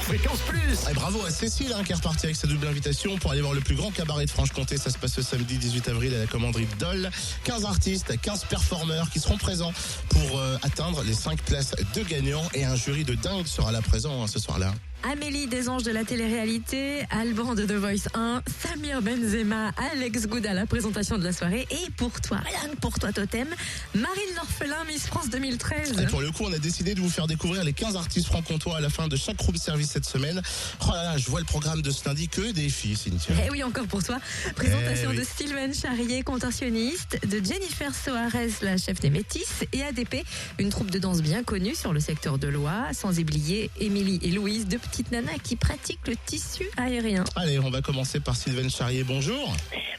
Fréquence Plus. Et bravo à Cécile qui est repartie avec sa double invitation pour aller voir le plus grand cabaret de Franche-Comté. Ça se passe ce samedi 18 avril à la commanderie de Dole. 15 artistes, 15 performeurs qui seront présents pour atteindre les 5 places de gagnants. Et un jury de dingue sera là présent ce soir-là. Amélie des Anges de la télé-réalité, Alban de The Voice 1, Samir Benzema, Alex Goud à la présentation de la soirée. Et pour toi, rien que pour toi Totem, Marine L'Orphelin, Miss France 2013. Et pour le coup, on a décidé de vous faire découvrir les 15 artistes franc-comtois à la fin de chaque room service cette semaine. Oh là là, je vois le programme de ce lundi, que des filles, Cynthia. Eh oui, encore pour toi. Présentation oui. de Sylvain Charrier, contorsionniste, de Jennifer Soares, la chef des Métis, et ADP, une troupe de danse bien connue sur le secteur de l'Oie, sans oublier Émilie et Louise, deux petites nanas qui pratiquent le tissu aérien. Allez, on va commencer par Sylvain Charrier. Bonjour.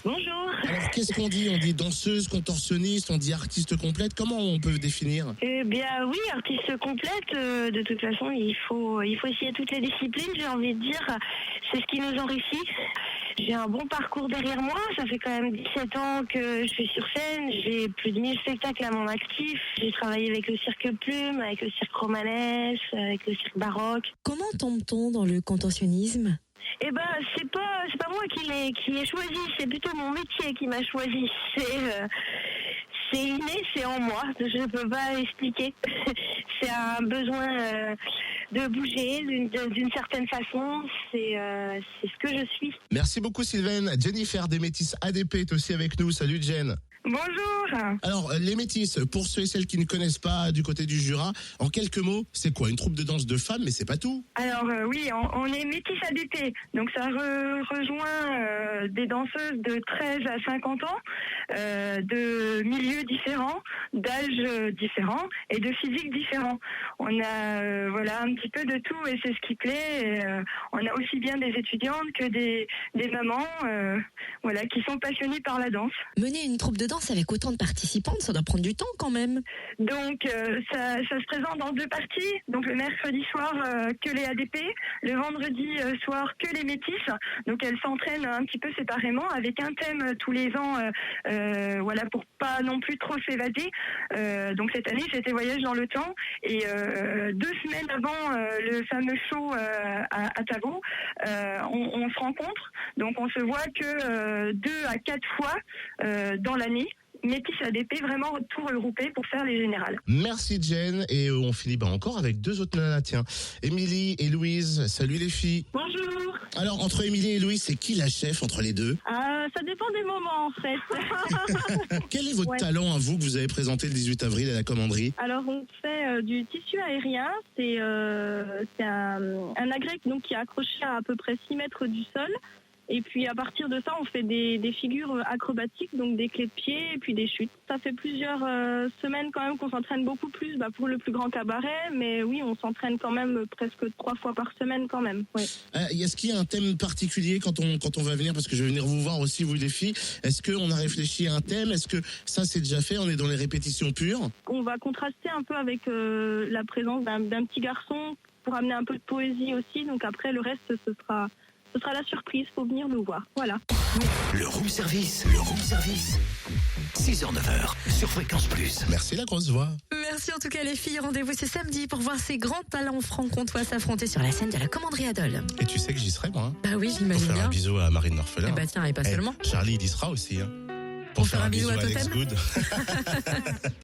Bonjour. Alors, qu'est-ce qu'on dit? On dit danseuse, contorsionniste, on dit artiste complète. Comment on peut définir? Eh bien oui, artiste complète, de toute façon il faut essayer toutes les disciplines, j'ai envie de dire, c'est ce qui nous enrichit. J'ai un bon parcours derrière moi, ça fait quand même 17 ans que je suis sur scène, j'ai plus de 1000 spectacles à mon actif, j'ai travaillé avec le cirque Plume, avec le cirque romanesque, avec le cirque baroque. Comment tombe-t-on dans le contorsionnisme ? Eh ben c'est pas moi qui l'ai choisi, c'est plutôt mon métier qui m'a choisi. C'est inné, c'est en moi, je ne peux pas expliquer. C'est un besoin de bouger d'une certaine façon, c'est ce que je suis. Merci beaucoup Sylvain. Jennifer des Métis ADP est aussi avec nous. Salut Jen. Bonjour. Alors, les Métis, pour ceux et celles qui ne connaissent pas du côté du Jura, en quelques mots, c'est quoi? Une troupe de danse de femmes, mais c'est pas tout. Alors oui, on est Métis ADP, donc ça rejoint des danseuses de 13 à 50 ans, de milieux différents, d'âges différents et de physiques différents. On a voilà un petit peu de tout et c'est ce qui plaît. Et, on a aussi bien des étudiantes que des mamans voilà, qui sont passionnées par la danse. Mener une troupe de danse avec autant de participantes, ça doit prendre du temps quand même. Donc ça se présente dans 2 parties. Donc le mercredi soir que les ADP, le vendredi soir que les Métis. Donc elles s'entraînent un petit peu séparément avec un thème tous les ans, voilà pour pas non plus trop s'évader. Donc cette année c'était Voyage dans le temps et 2 semaines avant le fameux show à Tavo, on se rencontre. Donc on se voit que 2 à 4 fois dans l'année. Métis ADP, vraiment tout regroupé pour faire les générales. Merci Jen. Et on finit encore avec 2 autres nanas, tiens. Émilie et Louise. Salut les filles. Bonjour. Alors, entre Émilie et Louise, c'est qui la chef entre les deux? Ça dépend des moments en fait. Quel est votre talent à vous que vous avez présenté le 18 avril à la commanderie? Alors on fait du tissu aérien, c'est un agrès donc, qui est accroché à peu près 6 mètres du sol. Et puis à partir de ça, on fait des figures acrobatiques, donc des clés de pied et puis des chutes. Ça fait plusieurs semaines quand même qu'on s'entraîne beaucoup plus pour le plus grand cabaret, mais oui, on s'entraîne quand même presque 3 fois par semaine quand même. Oui. Est-ce qu'il y a un thème particulier quand on va venir? Parce que je vais venir vous voir aussi, vous les filles. Est-ce qu'on a réfléchi à un thème? Est-ce que ça c'est déjà fait? On est dans les répétitions pures? On va contraster un peu avec la présence d'un petit garçon pour amener un peu de poésie aussi. Donc après, le reste, ce sera la surprise, faut venir nous voir. Voilà. Le room service. 6h-9h sur Fréquence Plus. Merci la grosse voix. Merci en tout cas les filles, rendez-vous ce samedi pour voir ces grands talents franc-comtois s'affronter sur la scène de la commanderie à Dole. Et tu sais que j'y serai moi. Bah oui, Pour j'imagine faire bien. un bisou à Marine L'Orphelin. Eh bah tiens, et pas seulement. Charlie il y sera aussi. Pour faire un bisou à Alex Totem. Good.